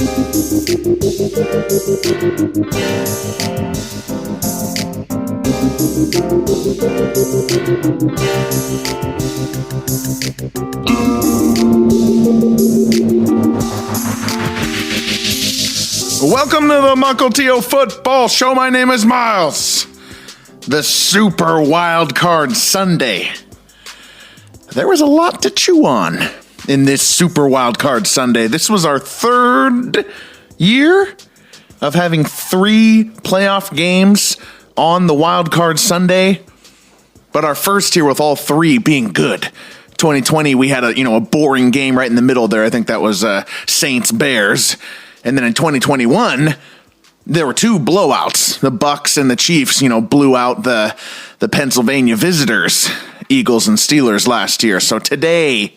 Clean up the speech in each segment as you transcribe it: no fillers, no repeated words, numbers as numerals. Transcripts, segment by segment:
Welcome to the Mukilteo Football Show. My name is Miles. The Super Wildcard Sunday. There was a lot to chew on in this Super Wildcard Sunday. This was our third year of having 3 playoff games on the Wildcard Sunday, but our first year with all 3 being good. 2020, we had a boring game right in the middle there. I think that was Saints-Bears. And then in 2021, there were 2 blowouts. The Bucks and the Chiefs, blew out the Pennsylvania visitors, Eagles and Steelers last year. So today,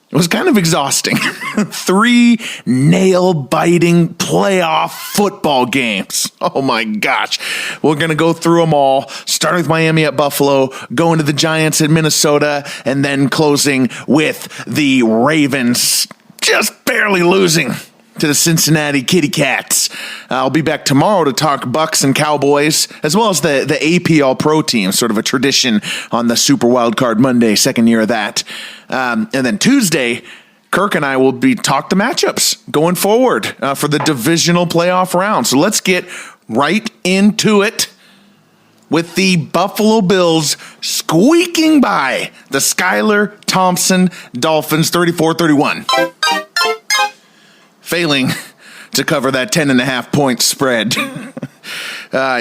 it was kind of exhausting. 3 nail-biting playoff football games. Oh my gosh. We're going to go through them all, starting with Miami at Buffalo, going to the Giants at Minnesota, and then closing with the Ravens just barely losing to the Cincinnati Kitty Cats. I'll be back tomorrow to talk Bucks and Cowboys, as well as the AP All-Pro team, sort of a tradition on the Super Wildcard Monday, second year of that. And then Tuesday, Kirk and I will be talk the matchups going forward for the divisional playoff round. So let's get right into it with the Buffalo Bills squeaking by the Skylar Thompson Dolphins 34-31. Failing to cover that 10.5 point spread.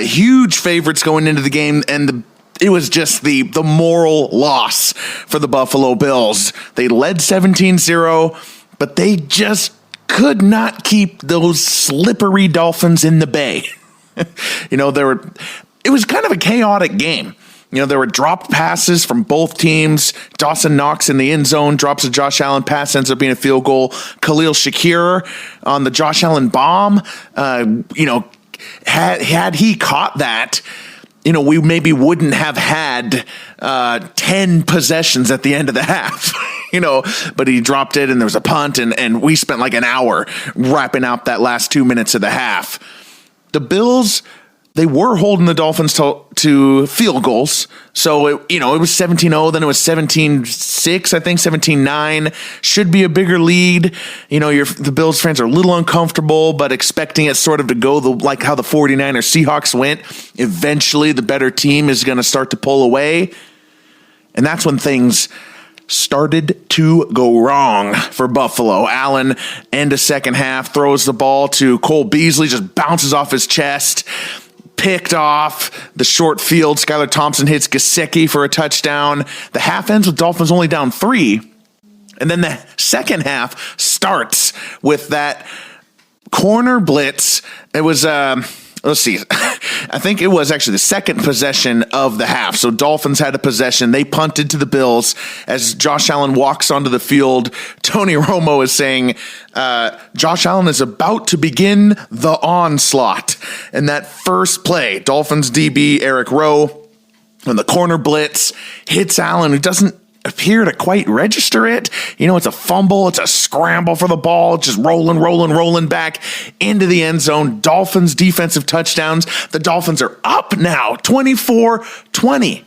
Huge favorites going into the game, and it was just the moral loss for the Buffalo Bills. They led 17-0, but they just could not keep those slippery Dolphins in the bay. It was kind of a chaotic game. There were dropped passes from both teams. Dawson Knox in the end zone drops a Josh Allen pass, ends up being a field goal. Khalil Shakir on the Josh Allen bomb. Had he caught that, we maybe wouldn't have had 10 possessions at the end of the half. But he dropped it, and there was a punt, and we spent like an hour wrapping up that last 2 minutes of the half. The Bills, they were holding the Dolphins to field goals. So, it was 17-0, then it was 17-6, I think, 17-9. Should be a bigger lead. The Bills fans are a little uncomfortable, but expecting it sort of to go like how the 49ers Seahawks went. Eventually, the better team is going to start to pull away. And that's when things started to go wrong for Buffalo. Allen, end of second half, throws the ball to Cole Beasley, just bounces off his chest. Picked off the short field. Skylar Thompson hits Gesicki for a touchdown. The half ends with Dolphins only down 3. And then the second half starts with that corner blitz. It was, let's see. I think it was actually the second possession of the half. So Dolphins had a possession. They punted to the Bills. As Josh Allen walks onto the field, Tony Romo is saying, Josh Allen is about to begin the onslaught. And that first play, Dolphins DB Eric Rowe on the corner blitz hits Allen, who doesn't appear to quite register it. It's a fumble. It's a scramble for the ball, just rolling back into the end zone. Dolphins defensive touchdowns. The Dolphins are up now, 24-20.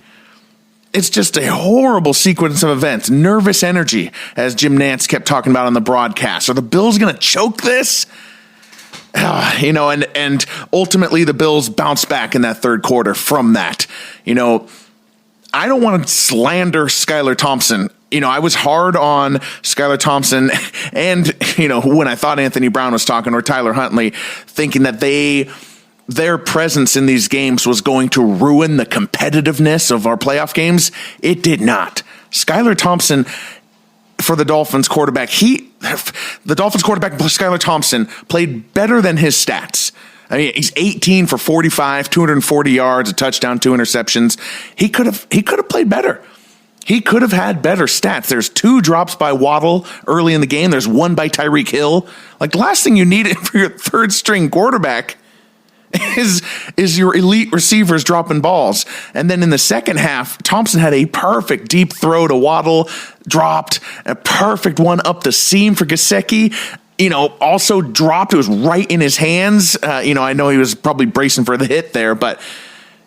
It's just a horrible sequence of events. Nervous energy, as Jim Nantz kept talking about on the broadcast. Are the Bills going to choke this? And ultimately the Bills bounce back in that third quarter from that. I don't want to slander Skylar Thompson. I was hard on Skylar Thompson and, when I thought Anthony Brown was talking or Tyler Huntley, thinking that their presence in these games was going to ruin the competitiveness of our playoff games. It did not. Skylar Thompson, for the Dolphins quarterback, Skylar Thompson, played better than his stats. He's 18 for 45, 240 yards, a touchdown, 2 interceptions. He could have played better. He could have had better stats. There's 2 drops by Waddle early in the game. There's 1 by Tyreek Hill. Like, the last thing you need for your third string quarterback is your elite receivers dropping balls. And then in the second half, Thompson had a perfect deep throw to Waddle, dropped a perfect one up the seam for Gesicki. also dropped. It was right in his hands. I know he was probably bracing for the hit there, but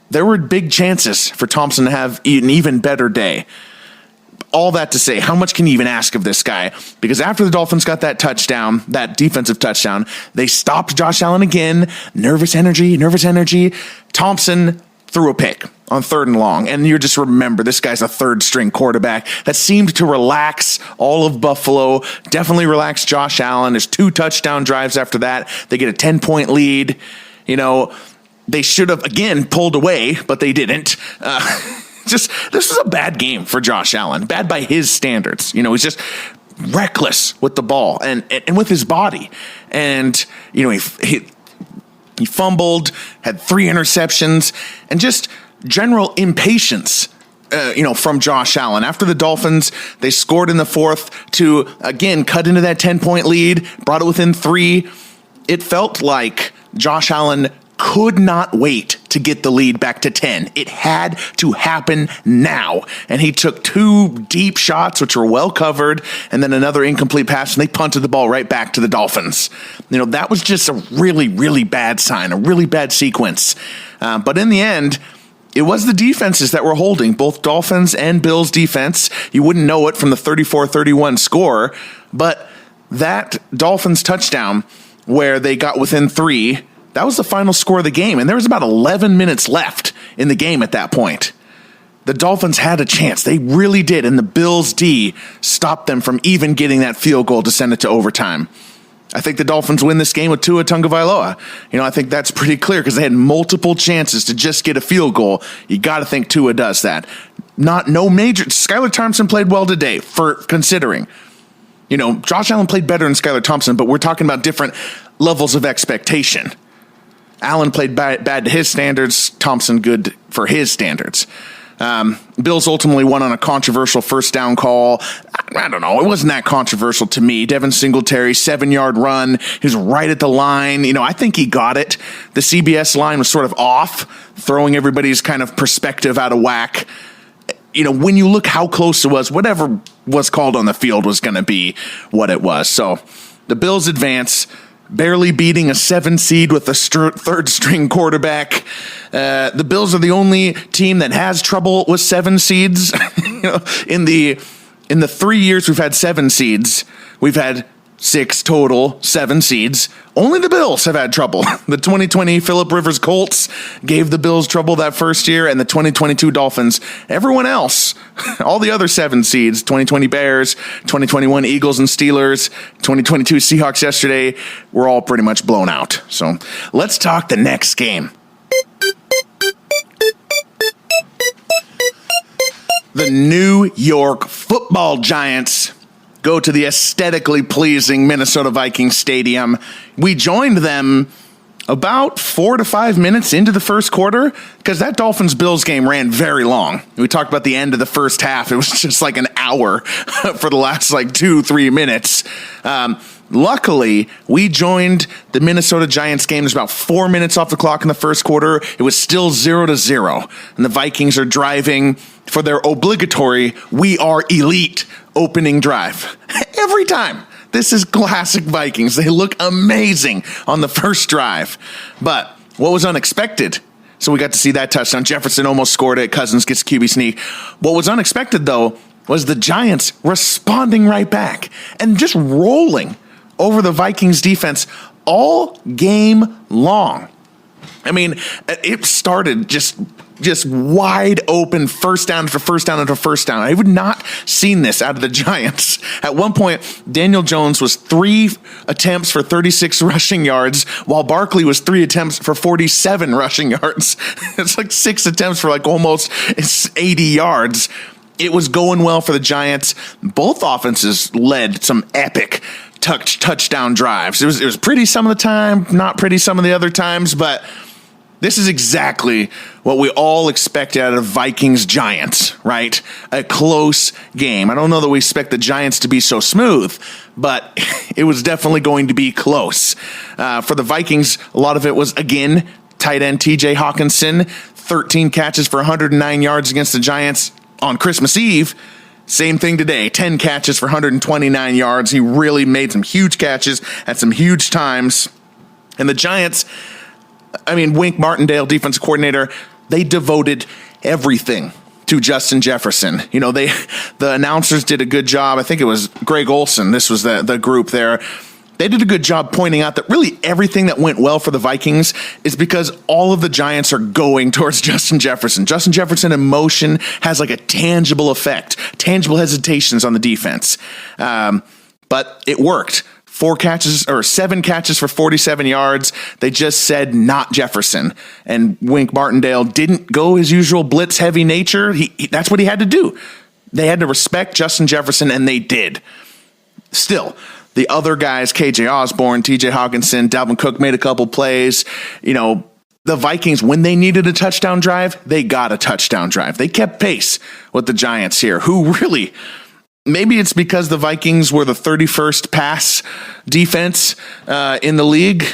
there were big chances for Thompson to have an even better day. All that to say, how much can you even ask of this guy? Because after the Dolphins got that touchdown, that defensive touchdown, they stopped Josh Allen again. Nervous energy. Thompson threw a pick on 3rd and long. And you just remember, this guy's a 3rd-string quarterback that seemed to relax all of Buffalo, definitely relaxed Josh Allen. There's 2 touchdown drives after that. They get a 10-point lead. They should have, again, pulled away, but they didn't. This was a bad game for Josh Allen. Bad by his standards. He's just reckless with the ball and with his body. And, he fumbled, had 3 interceptions, and just general impatience, from Josh Allen. After the Dolphins, they scored in the 4th to, again, cut into that 10-point lead, brought it within 3. It felt like Josh Allen could not wait to get the lead back to 10. It had to happen now. And he took 2 deep shots, which were well covered, and then another incomplete pass, and they punted the ball right back to the Dolphins. That was just a really, really bad sign, a really bad sequence. But in the end, it was the defenses that were holding, both Dolphins and Bills defense. You wouldn't know it from the 34-31 score, but that Dolphins touchdown where they got within 3, that was the final score of the game, and there was about 11 minutes left in the game at that point. The Dolphins had a chance. They really did, and the Bills' D stopped them from even getting that field goal to send it to overtime. I think the Dolphins win this game with Tua Tagovailoa. I think that's pretty clear because they had multiple chances to just get a field goal. You got to think Tua does that. No major. Skylar Thompson played well today, for considering. Josh Allen played better than Skylar Thompson, but we're talking about different levels of expectation. Allen played bad to his standards, Thompson good for his standards. Bills ultimately won on a controversial 1st down call. I don't know. It wasn't that controversial to me. Devin Singletary, 7-yard run. He was right at the line. I think he got it. The CBS line was sort of off, throwing everybody's kind of perspective out of whack. When you look how close it was, whatever was called on the field was going to be what it was. So the Bills advance, barely beating a 7 seed with a 3rd-string quarterback. The Bills are the only team that has trouble with 7 seeds. In the 3 years we've had 7 seeds, we've had 6 total, 7 seeds. Only the Bills have had trouble. The 2020 Phillip Rivers Colts gave the Bills trouble that first year, and the 2022 Dolphins. Everyone else, all the other 7 seeds, 2020 Bears, 2021 Eagles and Steelers, 2022 Seahawks yesterday, were all pretty much blown out. So let's talk the next game. The New York Football Giants go to the aesthetically pleasing Minnesota Vikings Stadium. We joined them about 4 to 5 minutes into the first quarter because that Dolphins-Bills game ran very long. We talked about the end of the first half. It was just like an hour for the last 2-3 minutes. Luckily, we joined the Minnesota Giants game. There's about 4 minutes off the clock in the first quarter. It was still 0-0, and the Vikings are driving for their obligatory "We Are Elite" opening drive. Every time. This is classic Vikings. They look amazing on the first drive. But what was unexpected? So we got to see that touchdown. Jefferson almost scored it. Cousins gets QB sneak. What was unexpected, though, was the Giants responding right back and just rolling over the Vikings defense all game long. I mean, it started just wide open, first down after first down after first down. I have not seen this out of the Giants. At one point, Daniel Jones was 3 attempts for 36 rushing yards, while Barkley was 3 attempts for 47 rushing yards. It's like 6 attempts for almost 80 yards. It was going well for the Giants. Both offenses led some epic touchdown drives. It was pretty some of the time, not pretty some of the other times, but this is exactly what we all expect out of Vikings-Giants, right? A close game. I don't know that we expect the Giants to be so smooth, but it was definitely going to be close. For the Vikings, a lot of it was, again, tight end TJ Hawkinson, 13 catches for 109 yards against the Giants on Christmas Eve. Same thing today, 10 catches for 129 yards. He really made some huge catches at some huge times. And the Giants, Wink Martindale, defensive coordinator, they devoted everything to Justin Jefferson. The announcers did a good job. I think it was Greg Olson. This was the group there. They did a good job pointing out that really everything that went well for the Vikings is because all of the Giants are going towards Justin Jefferson. Justin Jefferson in motion has like a tangible effect, tangible hesitations on the defense. But it worked. 7 catches for 47 yards. They just said not Jefferson. And Wink Martindale didn't go his usual blitz heavy nature. That's what he had to do. They had to respect Justin Jefferson, and they did. Still, the other guys, KJ Osborne, TJ Hawkinson, Dalvin Cook made a couple plays. The Vikings, when they needed a touchdown drive, they got a touchdown drive. They kept pace with the Giants here, who really, maybe it's because the Vikings were the 31st pass defense in the league,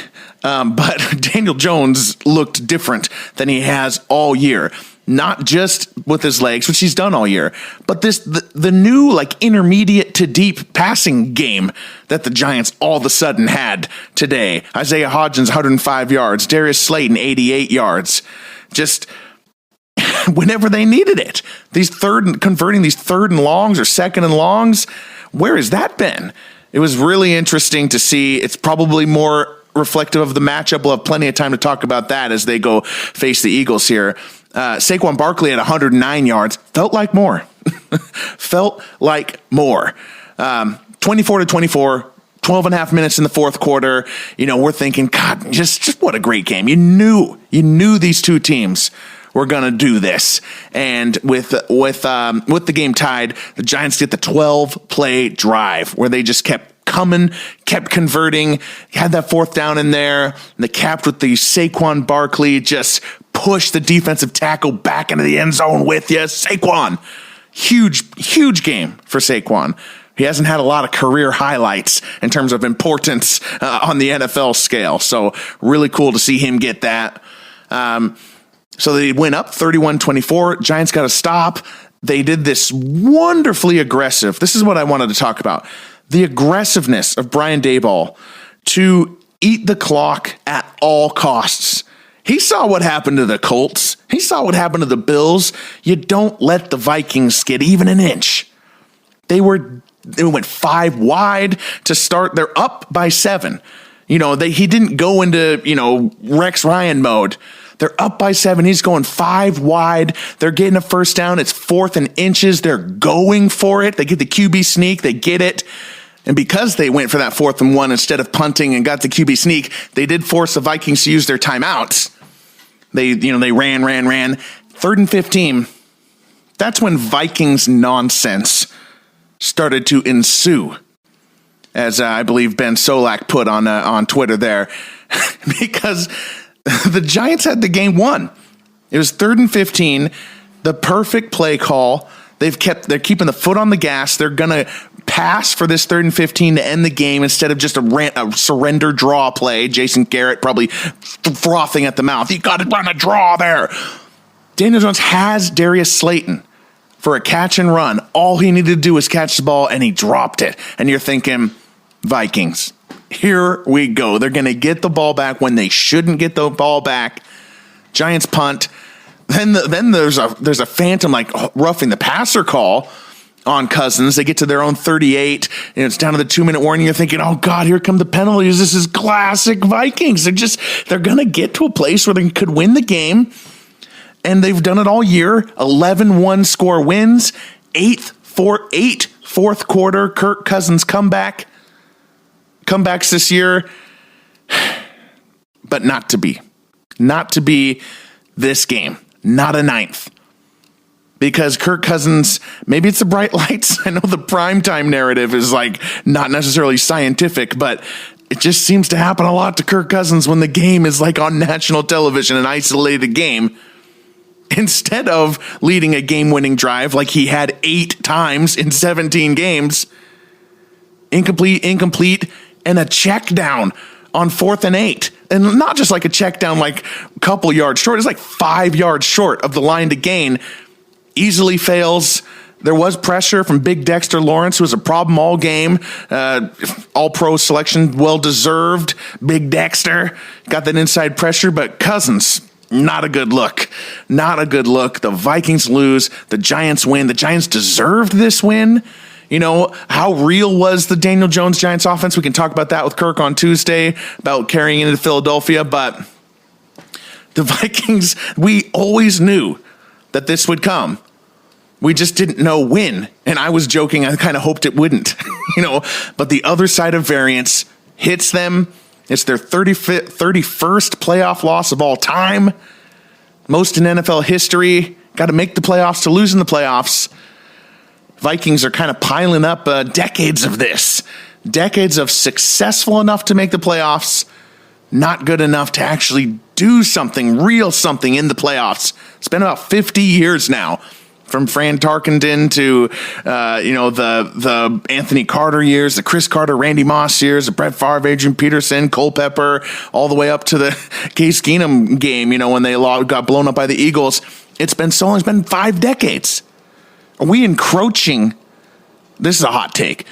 but Daniel Jones looked different than he has all year. Not just with his legs, which he's done all year, but the new intermediate to deep passing game that the Giants all of a sudden had today. Isaiah Hodgins, 105 yards. Darius Slayton, 88 yards. Just whenever they needed it. Converting these third and longs or second and longs, where has that been? It was really interesting to see. It's probably more reflective of the matchup. We'll have plenty of time to talk about that as they go face the Eagles here. Saquon Barkley at 109 yards. Felt like more. 24-24, 12 and a half minutes in the fourth quarter. We're thinking, God, just what a great game. You knew these two teams were going to do this. And with the game tied, the Giants get the 12-play drive where they just kept coming, kept converting, had that fourth down in there. And they capped with the Saquon Barkley, just push the defensive tackle back into the end zone with you. Saquon, huge game for Saquon. He hasn't had a lot of career highlights in terms of importance on the NFL scale. So really cool to see him get that. So they went up 31-24. Giants got a stop. They did this wonderfully aggressive. This is what I wanted to talk about. The aggressiveness of Brian Daboll to eat the clock at all costs. He saw what happened to the Colts. He saw what happened to the Bills. You don't let the Vikings get even an inch. They went 5 wide to start. They're up by 7. He didn't go into, Rex Ryan mode. They're up by 7. He's going 5 wide. They're getting a first down. It's 4th and inches. They're going for it. They get the QB sneak. They get it. And because they went for that 4th and 1 instead of punting and got the QB sneak, they did force the Vikings to use their timeouts. They ran. 3rd and 15. That's when Vikings nonsense started to ensue, as I believe Ben Solak put on Twitter there, because the Giants had the game won. It was 3rd and 15, the perfect play call. They're keeping the foot on the gas. They're gonna pass for this 3rd and 15 to end the game instead of just a surrender draw play. Jason Garrett probably frothing at the mouth. You got to run a draw there. Daniel Jones has Darius Slayton for a catch and run. All he needed to do was catch the ball, and he dropped it. And you're thinking, Vikings, here we go. They're going to get the ball back when they shouldn't get the ball back. Giants punt. Then there's a phantom roughing the passer call on Cousins. They get to their own 38, and it's down to the 2-minute warning. You're thinking, oh God, here come the penalties. This is classic Vikings. They're going to get to a place where they could win the game. And they've done it all year. 11-1 score wins. 8 fourth quarter Kirk Cousins comebacks this year. But not to be this game. Not a 9th. Because Kirk Cousins, maybe it's the bright lights. I know the primetime narrative is not necessarily scientific, but it just seems to happen a lot to Kirk Cousins when the game is on national television, an isolated game. Instead of leading a game-winning drive like he had 8 times in 17 games, incomplete, and a check down on 4th and 8. And not just a check down a couple yards short. It's 5 yards short of the line to gain. Easily fails. There was pressure from Big Dexter Lawrence, who was a problem all game. All-pro selection, well-deserved. Big Dexter got that inside pressure, but Cousins, not a good look. Not a good look. The Vikings lose. The Giants win. The Giants deserved this win. You know, how real was the Daniel Jones Giants offense? We can talk about that with Kirk on Tuesday, about carrying into Philadelphia, but the Vikings, we always knew that this would come. We just didn't know when. And I was joking. I kind of hoped it wouldn't, but the other side of variance hits them. It's their 31st playoff loss of all time. Most in NFL history. Got to make the playoffs to lose in the playoffs. Vikings are kind of piling up decades of this. Decades of successful enough to make the playoffs, not good enough to actually do something, real something in the playoffs. It's been about 50 years now, from Fran Tarkenton to the Anthony Carter years, the Chris Carter, Randy Moss years, the Brett Favre, Adrian Peterson, Culpepper, all the way up to the Case Keenum game, when they got blown up by the Eagles. It's been so long. It's been 5 decades. Are we encroaching? This is a hot take.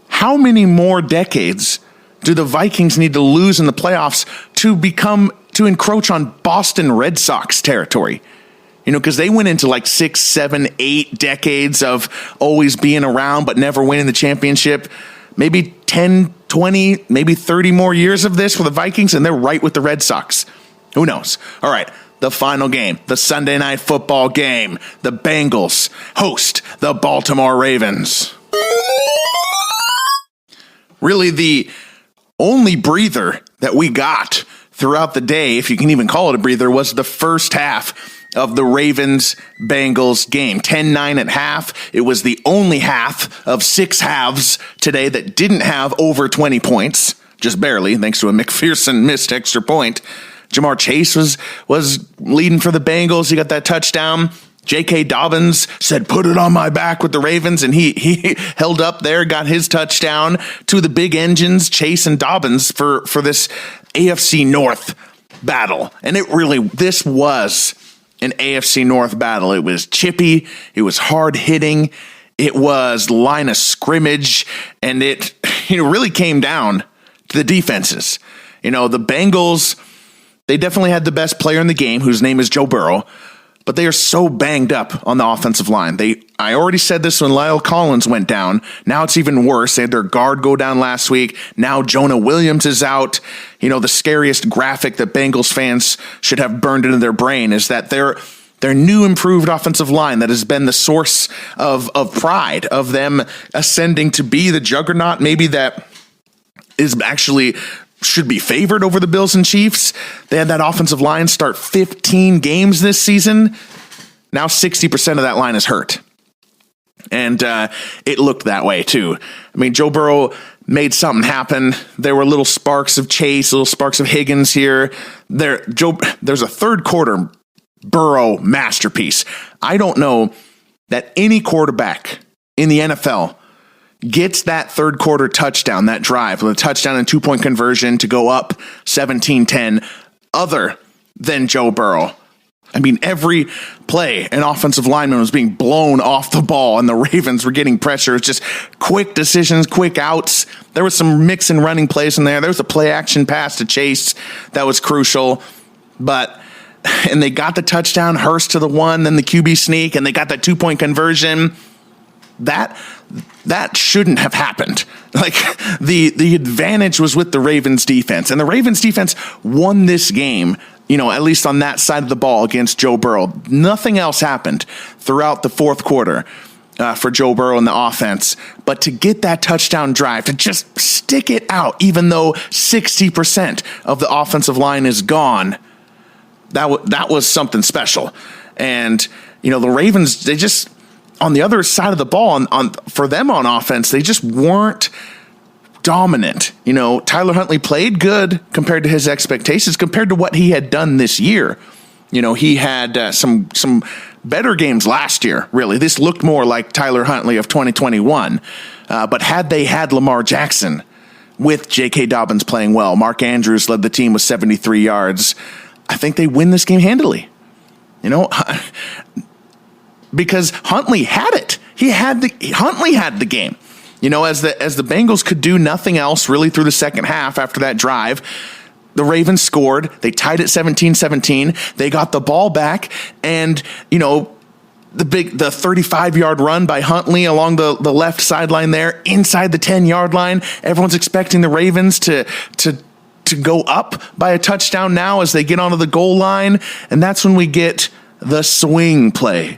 How many more decades do the Vikings need to lose in the playoffs to encroach on Boston Red Sox territory? Because they went into like 6, 7, 8 decades of always being around but never winning the championship. Maybe 10, 20, maybe 30 more years of this for the Vikings, and they're right with the Red Sox. Who knows? All right. The final game, the Sunday night football game. The Bengals host the Baltimore Ravens. Really, the only breather that we got throughout the day, if you can even call it a breather, was the first half of the Ravens-Bengals game. 10-9 at half. It was the only half of 6 halves today that didn't have over 20 points. Just barely, thanks to a McPherson missed extra point. Jamar Chase was leading for the Bengals. He got that touchdown. J.K. Dobbins said, "Put it on my back" with the Ravens, and he held up there, got his touchdown. Two of the big engines, Chase and Dobbins, for this AFC North battle. And this was an AFC North battle. It was chippy. It was hard hitting. It was line of scrimmage. And it really came down to the defenses. The Bengals, they definitely had the best player in the game, whose name is Joe Burrow, but they are so banged up on the offensive line. I already said this when Lyle Collins went down. Now it's even worse. They had their guard go down last week. Now Jonah Williams is out. The scariest graphic that Bengals fans should have burned into their brain is that their new improved offensive line that has been the source of pride of them ascending to be the juggernaut, maybe that is actually should be favored over the Bills and Chiefs. They had that offensive line start 15 games this season. Now 60% of that line is hurt. And it looked that way too. I mean, Joe Burrow made something happen. There were little sparks of Chase, little sparks of Higgins here. There's a third quarter Burrow masterpiece. I don't know that any quarterback in the NFL gets that third quarter touchdown, that drive, with a touchdown and 2-point conversion to go up 17-10, other than Joe Burrow. I mean, every play, an offensive lineman was being blown off the ball, and the Ravens were getting pressure. It's just quick decisions, quick outs. There was some mix and running plays in there. There was a play-action pass to Chase that was crucial. And they got the touchdown, Hurst to the 1, then the QB sneak, and they got that 2-point conversion. That shouldn't have happened. Like, the advantage was with the Ravens defense, and the Ravens defense won this game, at least on that side of the ball against Joe Burrow. Nothing else happened throughout the fourth quarter for Joe Burrow and the offense. But to get that touchdown drive, to just stick it out, even though 60% of the offensive line is gone, that was something special. And, the Ravens, they just, on the other side of the ball, for them on offense, they just weren't dominant. Tyler Huntley played good compared to his expectations, compared to what he had done this year. He had some better games last year, really. This looked more like Tyler Huntley of 2021. But had they had Lamar Jackson with J.K. Dobbins playing well, Mark Andrews led the team with 73 yards, I think they win this game handily. Because Huntley had it. Huntley had the game. As the Bengals could do nothing else really through the second half after that drive, the Ravens scored. They tied it 17-17. They got the ball back, and the 35-yard run by Huntley along the left sideline there, inside the 10-yard line. Everyone's expecting the Ravens to go up by a touchdown now as they get onto the goal line, and that's when we get the swing play.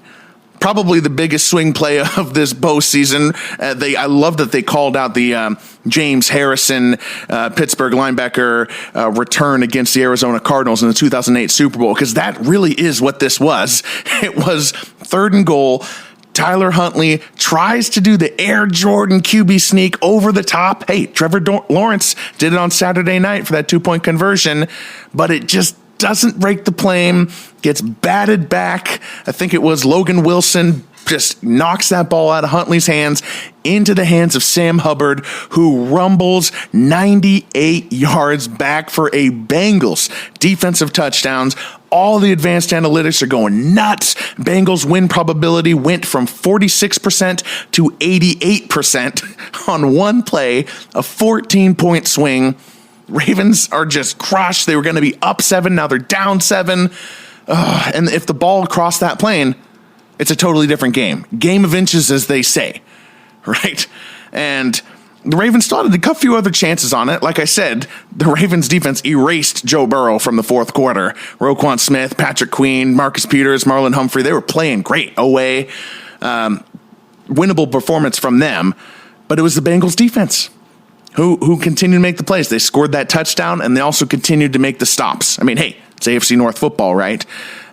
Probably the biggest swing play of this postseason. I love that they called out the James Harrison, Pittsburgh linebacker return against the Arizona Cardinals in the 2008 Super Bowl, because that really is what this was. It was 3rd and goal. Tyler Huntley tries to do the Air Jordan QB sneak over the top. Hey, Trevor Lawrence did it on Saturday night for that 2-point conversion, but it just doesn't break the plane, gets batted back. I think it was Logan Wilson just knocks that ball out of Huntley's hands into the hands of Sam Hubbard, who rumbles 98 yards back for a Bengals defensive touchdowns. All the advanced analytics are going nuts. Bengals win probability went from 46% to 88% on one play, a 14-point swing. Ravens are just crushed. They were going to be up 7. Now they're down 7. And if the ball crossed that plane, it's a totally different game. Game of inches, as they say, right? And the Ravens still had a few other chances on it. Like I said, the Ravens defense erased Joe Burrow from the fourth quarter. Roquan Smith, Patrick Queen, Marcus Peters, Marlon Humphrey, they were playing great away. Winnable performance from them. But it was the Bengals defense who continued to make the plays. They scored that touchdown, and they also continued to make the stops. I mean, hey, it's AFC North football, right?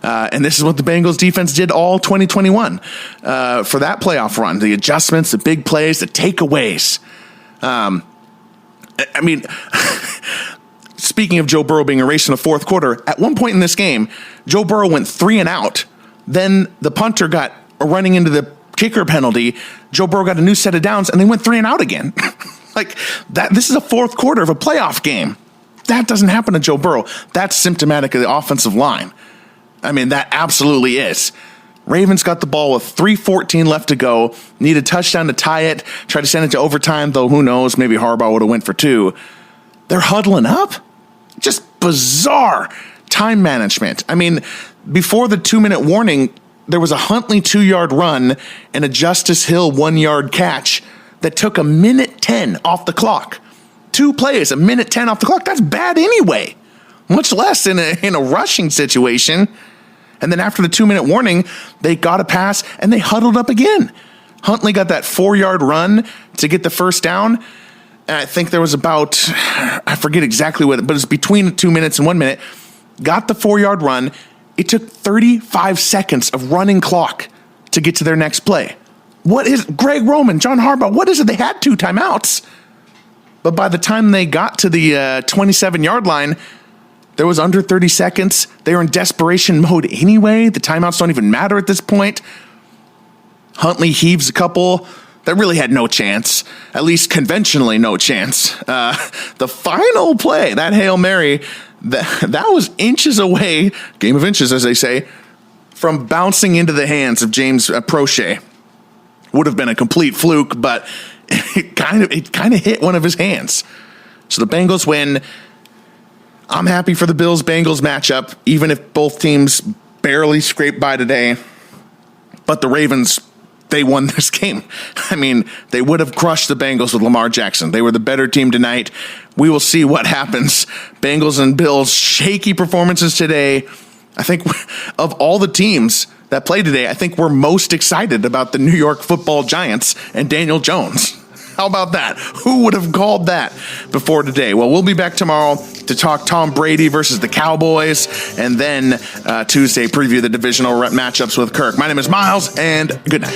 And this is what the Bengals defense did all 2021 for that playoff run. The adjustments, the big plays, the takeaways. I mean, speaking of Joe Burrow being erased in the fourth quarter, at one point in this game, Joe Burrow went 3 and out. Then the punter got running into the kicker penalty. Joe Burrow got a new set of downs, and they went 3 and out again. Like that, this is a fourth quarter of a playoff game. That doesn't happen to Joe Burrow. That's symptomatic of the offensive line. I mean, that absolutely is. Ravens got the ball with 3:14 left to go. Need a touchdown to tie it. Try to send it to overtime, though who knows? Maybe Harbaugh would have went for 2. They're huddling up. Just bizarre time management. I mean, before the 2-minute warning, there was a Huntley 2-yard run and a Justice Hill 1-yard catch that took 1:10 off the clock. 2 plays, 1:10 off the clock. That's bad anyway, much less in a rushing situation. And then after the 2-minute warning, they got a pass and they huddled up again. Huntley got that 4-yard run to get the first down. And I think there was about, I forget exactly what, but it was between 2 minutes and 1 minute. Got the 4-yard run. It took 35 seconds of running clock to get to their next play. What is Greg Roman, John Harbaugh? What is it? They had 2 timeouts. But by the time they got to the 27-yard line, there was under 30 seconds. They were in desperation mode anyway. The timeouts don't even matter at this point. Huntley heaves a couple that really had no chance, at least conventionally no chance. The final play, that Hail Mary, that was inches away, game of inches, as they say, from bouncing into the hands of James Prochet. Would have been a complete fluke, but it kind of hit one of his hands. So the Bengals win. I'm happy for the Bills-Bengals matchup, even if both teams barely scraped by today. But the Ravens, they won this game. I mean, they would have crushed the Bengals with Lamar Jackson. They were the better team tonight. We will see what happens. Bengals and Bills, shaky performances today. I think of all the teams that played today, I think we're most excited about the New York Football Giants and Daniel Jones. How about that? Who would have called that before today? Well, we'll be back tomorrow to talk Tom Brady versus the Cowboys, and then Tuesday preview the divisional matchups with Kirk. My name is Miles, and good night.